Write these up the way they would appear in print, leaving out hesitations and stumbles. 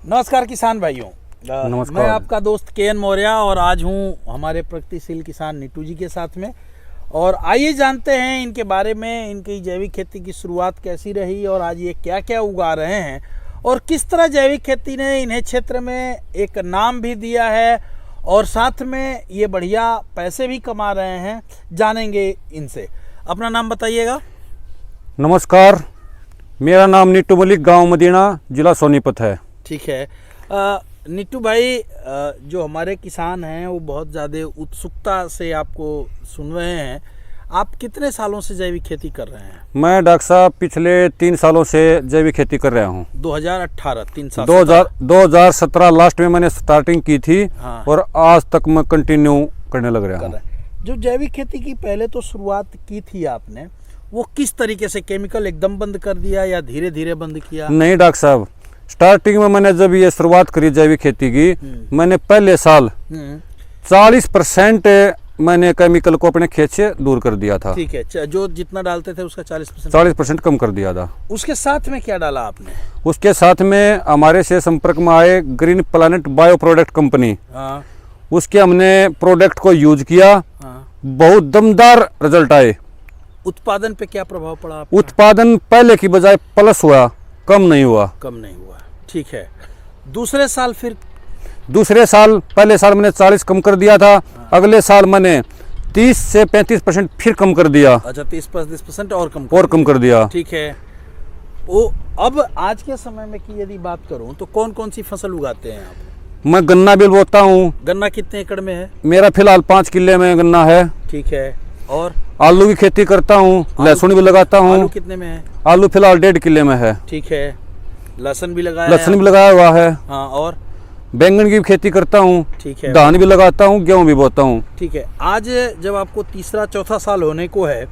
नमस्कार किसान भाइयों। नमस्कार। मैं आपका दोस्त के.एन. मौर्य और आज हूं हमारे प्रगतिशील किसान नीटू जी के साथ में। और आइए जानते हैं इनके बारे में, इनकी जैविक खेती की शुरुआत कैसी रही और आज ये क्या क्या उगा रहे हैं और किस तरह जैविक खेती ने इन्हें क्षेत्र में एक नाम भी दिया है और साथ में ये बढ़िया पैसे भी कमा रहे हैं। जानेंगे इनसे। अपना नाम बताइएगा। नमस्कार, मेरा नाम नीटू मलिक, गांव मदीना, जिला सोनीपत है। ठीक है। नीटू भाई, जो हमारे किसान हैं वो बहुत ज़्यादा उत्सुकता से आपको सुन रहे हैं। आप कितने सालों से जैविक खेती कर रहे हैं? मैं डॉक्टर साहब पिछले 3 सालों से जैविक खेती कर रहा हूँ। 2018 3 साल 2017 लास्ट में मैंने स्टार्टिंग की थी। हाँ। और आज तक मैं कंटिन्यू करने लग रहा हूँ। जो जैविक खेती की पहले तो शुरुआत की थी आपने, वो किस तरीके से? केमिकल एकदम बंद कर दिया या धीरे धीरे बंद किया? नहीं डॉक्टर साहब, स्टार्टिंग में मैंने जब ये शुरुआत करी जैविक खेती की, मैंने पहले साल 40% मैंने केमिकल को अपने खेत से दूर कर दिया था। ठीक है। जो जितना डालते थे उसका 40% कम कर दिया था। उसके साथ में क्या डाला आपने? उसके साथ में हमारे से संपर्क में आए green planet bio product company. हाँ। उसके हमने प्रोडक्ट को यूज किया। हाँ। बहुत दमदार रिजल्ट आए। उत्पादन पे क्या प्रभाव पड़ा आपका? उत्पादन पहले की बजाय प्लस हुआ, कम नहीं हुआ। कम नहीं हुआ। ठीक है। दूसरे साल फिर? दूसरे साल, पहले साल मैंने 40 कम कर दिया था। अगले साल मैंने 30 से 35% फिर कम कर दिया। अच्छा, 30-35% और कम कर दिया। ठीक है। वो अब आज के समय में की यदि बात करूं तो कौन कौन सी फसल उगाते हैं आप? मैं गन्ना भी बोता हूँ। गन्ना कितने एकड़ में है? मेरा फिलहाल 5 किले में गन्ना है। ठीक है। और आलू की खेती करता हूँ, लहसुन भी लगाता हूँ। आलू कितने में है? आलू फिलहाल 1.5 किले में है। ठीक है। लहसुन भी लगाया? लहसुन भी लगाया हुआ है। हाँ। और बैंगन की खेती करता हूँ। ठीक है। धान भी लगाता हूँ, गेहूँ भी बोता हूँ। ठीक है। आज जब आपको तीसरा चौथा साल होने को है,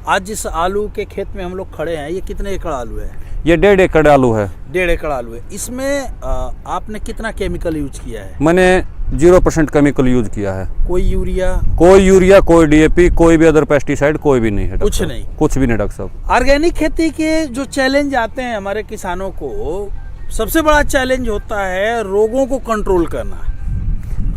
आज जिस आलू के खेत में हम लोग खड़े हैं, ये कितने एकड़ आलू है? ये 1.5 एकड़ आलू है। 1.5 एकड़ आलू है। इसमें आपने कितना केमिकल यूज किया है? मैंने 0% केमिकल यूज किया है। कोई यूरिया, कोई DAP, कोई भी अदर पेस्टिसाइड कोई भी नहीं है। कुछ नहीं? कुछ भी नहीं डॉक्टर साहब। ऑर्गेनिक खेती के जो चैलेंज आते हैं हमारे किसानों को, सबसे बड़ा चैलेंज होता है रोगों को कंट्रोल करना।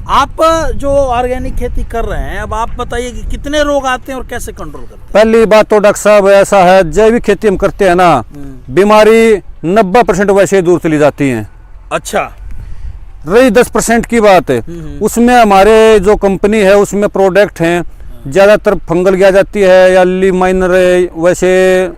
आप जो ऑर्गेनिक खेती कर रहे हैं, अब आप बताइए कि कितने रोग आते हैं और कैसे कंट्रोल करते हैं? पहली बात तो डॉक्टर साहब ऐसा है, जैविक खेती हम करते हैं ना, बीमारी 90% वैसे ही दूर चली जाती है। अच्छा। रही 10% की बात है, उसमें हमारे जो कंपनी है उसमें प्रोडक्ट हैं, ज्यादातर फंगल की आ जाती है या ली माइनर, वैसे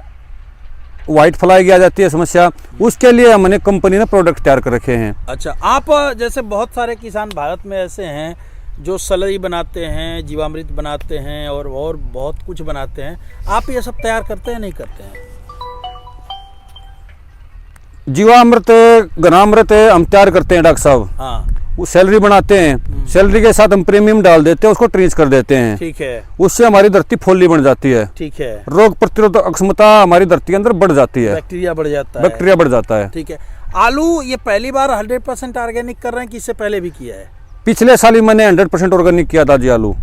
व्हाइट फ्लाई की आ जाती है समस्या। उसके लिए हमने कंपनी ने प्रोडक्ट तैयार कर रखे हैं। अच्छा। आप जैसे बहुत सारे किसान भारत में ऐसे हैं जो सलरी बनाते हैं, जीवामृत बनाते हैं और बहुत कुछ बनाते हैं। आप ये सब तैयार करते हैं नहीं करते हैं? जीवामृत, घनामृत हम तैयार करते हैं डॉक्टर साहब। हाँ। वो सैलरी बनाते हैं, सैलरी के साथ हम प्रीमियम डाल देते हैं, उसको ट्रीच कर देते हैं। ठीक है। उससे हमारी धरती फोली बन जाती है। ठीक है। रोग प्रतिरोधक क्षमता हमारी धरती के अंदर बढ़ जाती है। बैक्टीरिया बढ़ जाता है। बैक्टीरिया बढ़ जाता है। ठीक है। आलू ये पहली बार 100% ऑर्गेनिक कर रहे हैं कि इससे पहले भी किया है? पिछले साल ही मैंने 100% ऑर्गेनिक किया था जी आलू।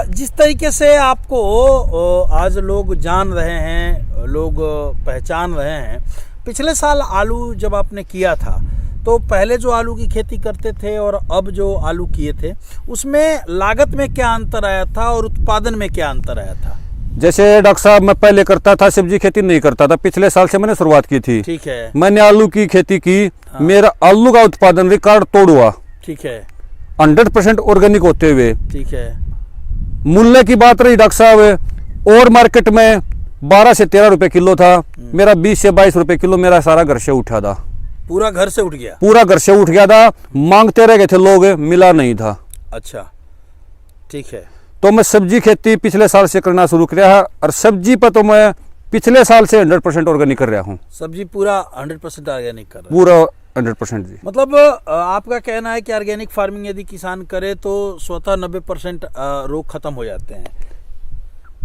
जिस तरीके से आपको आज लोग जान रहे हैं, लोग पहचान रहे हैं, पिछले साल आलू जब आपने किया था तो पहले जो आलू की खेती करते थे और अब जो आलू किए थे, उसमें लागत में क्या अंतर आया था और उत्पादन में क्या अंतर आया था? जैसे डॉक्टर साहब, मैं पहले करता था सब्जी खेती नहीं करता था, पिछले साल से मैंने शुरुआत की थी। ठीक है। मैंने आलू की खेती की। हाँ। मेरा आलू का उत्पादन रिकॉर्ड तोड़ हुआ। ठीक है। 100% ऑर्गेनिक होते हुए। ठीक है। मूल्य की बात रही डॉक्टर साहब, और मार्केट में 12 से 13 रुपए किलो था, मेरा 20 से 22 रुपए किलो मेरा सारा घर से उठा था। पूरा घर से उठ गया? पूरा घर से उठ गया था। मांगते रह गए थे लोग, मिला नहीं था। अच्छा। ठीक है। तो मैं सब्जी खेती पिछले साल से करना शुरू किया है और सब्जी पर तो मैं पिछले साल से 100% ऑर्गेनिक कर रहा हूँ। सब्जी पूरा 100% ऑर्गेनिक कर रहा है? पूरा 100% जी। मतलब आपका कहना है कि ऑर्गेनिक फार्मिंग यदि किसान करे तो स्वतः 90% रोग खत्म हो जाते हैं।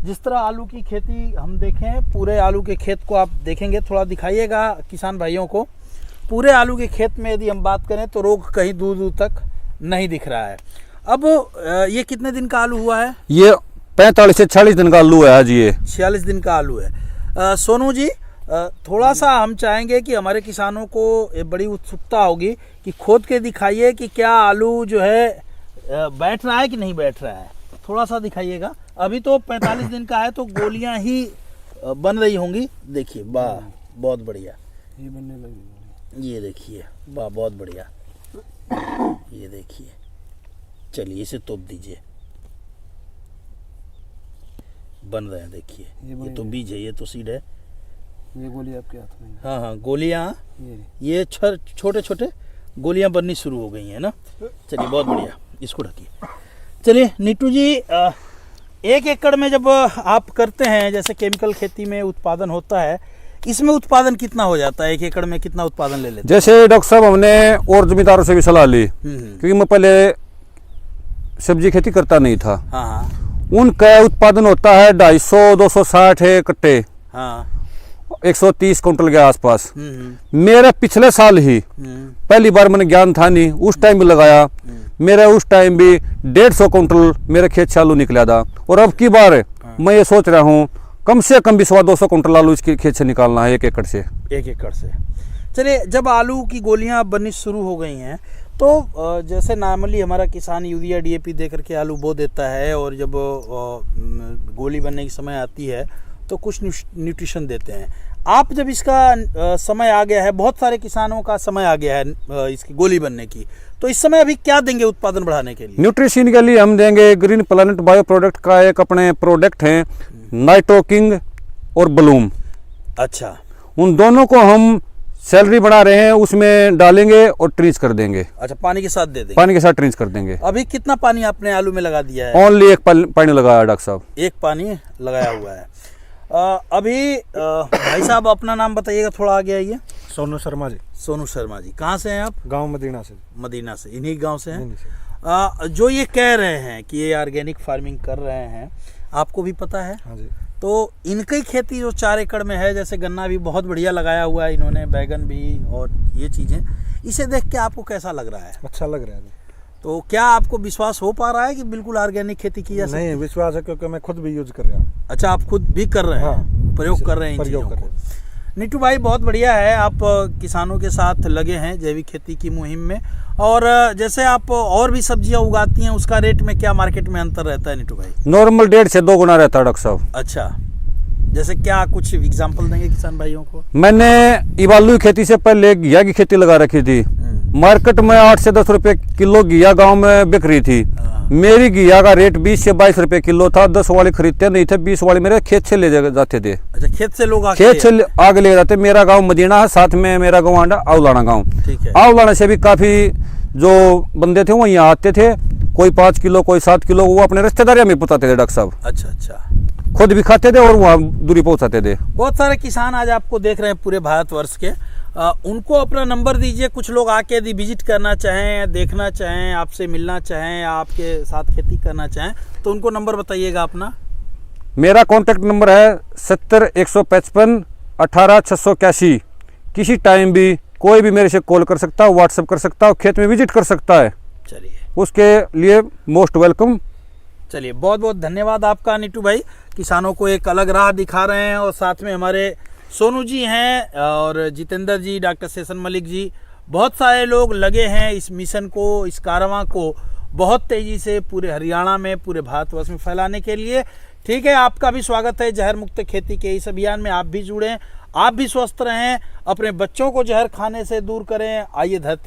जिस तरह आलू की खेती हम देखें, पूरे आलू के खेत को आप देखेंगे, थोड़ा दिखाइएगा किसान भाइयों को। पूरे आलू के खेत में यदि हम बात करें तो रोग कहीं दूर दूर तक नहीं दिख रहा है। अब ये कितने दिन का आलू हुआ है? ये 45 से 40 दिन का आलू है आज। ये 46 दिन का आलू है। सोनू जी, थोड़ा सा हम चाहेंगे कि हमारे किसानों को ये बड़ी उत्सुकता होगी कि खोद के दिखाइए कि क्या आलू जो है बैठ रहा है कि नहीं बैठ रहा है। थोड़ा सा दिखाइएगा। अभी तो 45 दिन का है तो गोलियां ही बन रही होंगी। देखिए, वाह बहुत बढ़िया, ये बनने लगी। ये देखिए, वाह बहुत बढ़िया, ये देखिए। चलिए इसे तोप दीजिए, बन रहे हैं। देखिए ये तो बीज है, ये तो सीड है। ये गोली आपके हाथ में। हाँ हाँ, गोलियां ये छोटे छोटे गोलियां बननी शुरू हो गई हैं ना। चलिए बहुत बढ़िया, इसको ढकिए। चलिए नीटू जी, 1 एकड़ में जब आप करते हैं, जैसे केमिकल खेती में उत्पादन होता है, इसमें उत्पादन कितना हो जाता है? 1 एकड़ में कितना उत्पादन ले लेते हैं? जैसे डॉक्टर साहब हमने और जमींदारों से भी सलाह ली, क्योंकि मैं पहले सब्जी खेती करता नहीं था। हाँ हाँ, उनका उत्पादन होता है 250 260 कट्टे, हाँ 130 कुंटल के आसपास। मेरा पिछले साल ही पहली बार मैंने ज्ञान था नहीं, उस टाइम भी लगाया। मेरा उस टाइम भी 150 कुंटल मेरे खेत से आलू निकला था। और अब की बार मैं ये सोच रहा हूँ कम से कम भी 100-200 कुंटल आलू इसके खेत से निकालना है 1 एकड़ से। 1 एकड़ से। चलिए, जब आलू की गोलियां बननी शुरू हो गई हैं तो जैसे नॉर्मली हमारा किसान यूरिया DAP दे करके आलू बो देता है, और जब गोली बनने की समय आती है तो कुछ न्यूट्रिशन देते हैं। आप जब इसका समय आ गया है, बहुत सारे किसानों का समय आ गया है इसकी गोली बनने की, तो इस समय अभी क्या देंगे उत्पादन बढ़ाने के लिए? न्यूट्रिशन के लिए हम देंगे ग्रीन प्लैनेट बायो प्रोडक्ट का एक अपने प्रोडक्ट है, नाइट्रो किंग और ब्लूम। अच्छा, उन दोनों को हम सैलरी बना रहे हैं, उसमें डालेंगे और ट्रीच कर देंगे। अच्छा, पानी के साथ दे देंगे? पानी के साथ ट्रीच कर देंगे। अभी कितना पानी आपने आलू में लगा दिया है? ओनली 1 पानी लगाया डॉक्टर साहब। 1 पानी लगाया हुआ है। अभी भाई साहब अपना नाम बताइएगा, थोड़ा आगे आइए। सोनू शर्मा जी। सोनू शर्मा जी, कहाँ से हैं आप? गांव मदीना से। मदीना से, इन्हीं गांव से हैं। जो ये कह रहे हैं कि ये ऑर्गेनिक फार्मिंग कर रहे हैं, आपको भी पता है? हाँ जी। तो इनकी खेती जो 4 एकड़ में है, जैसे गन्ना भी बहुत बढ़िया लगाया हुआ है इन्होंने, बैगन भी, और ये चीज़ें, इसे देख के आपको कैसा लग रहा है? अच्छा लग रहा है। तो क्या आपको विश्वास हो पा रहा है कि बिल्कुल ऑर्गेनिक खेती की जा सकती है? नहीं, विश्वास है, क्योंकि मैं खुद भी यूज कर रहा हूँ। अच्छा, आप खुद भी कर रहे हैं? हाँ, प्रयोग कर रहे हैं इन चीज़ों को। नीटू भाई बहुत बढ़िया है, आप किसानों के साथ लगे हैं जैविक खेती की मुहिम में। और जैसे आप और भी सब्जियां उगाती हैं, उसका रेट में क्या मार्केट में अंतर रहता है नीटू भाई? नॉर्मल 1.5 से 2 गुना रहता है डॉक्टर साहब। अच्छा, जैसे क्या कुछ एग्जांपल देंगे किसान भाइयों को? मैंने इबालू की खेती से पहले घिया की खेती लगा रखी थी। मार्केट में 8 से 10 रुपए किलो घिया गांव में बिक रही थी। मेरी घिया का रेट 20 से 22 रुपए किलो था। 10 वाले खरीदते नहीं थे, 20 वाले मेरे खेत से ले जाते थे। अच्छा, खेत से लोग खेत से आगे ले जाते। मेरा गांव मदीना है, साथ में मेरा गांव आंडा आउलाना गांव। ठीक है। आउलाना से भी काफी जो बंदे थे वो यहाँ आते थे, कोई 5 किलो कोई 7 किलो, वो अपने रिश्तेदारियों में पहुंचाते थे डॉक्टर साहब। अच्छा अच्छा, खुद भी खाते थे और वहाँ दूरी पहुंचाते थे। बहुत सारे किसान आज आपको देख रहे हैं पूरे भारतवर्ष के। उनको अपना नंबर दीजिए। कुछ लोग आके यदि विजिट करना चाहें, देखना चाहें, आपसे मिलना चाहें, आपके साथ खेती करना चाहें, तो उनको नंबर बताइएगा अपना। मेरा कॉन्टैक्ट नंबर है 70 155 18 681। किसी टाइम भी कोई भी मेरे से कॉल कर सकता है, व्हाट्सएप कर सकता है, खेत में विजिट कर सकता है। चलिए, उसके लिए मोस्ट वेलकम। चलिए, बहुत बहुत धन्यवाद आपका नीटू भाई। किसानों को एक अलग राह दिखा रहे हैं, और साथ में हमारे सोनू जी हैं और जितेंद्र जी, डॉक्टर सेशन मलिक जी, बहुत सारे लोग लगे हैं इस मिशन को, इस कारवां को बहुत तेज़ी से पूरे हरियाणा में, पूरे भारतवर्ष में फैलाने के लिए। ठीक है, आपका भी स्वागत है जहर मुक्त खेती के इस अभियान में। आप भी जुड़ें, आप भी स्वस्थ रहें, अपने बच्चों को जहर खाने से दूर करें। आइए धरती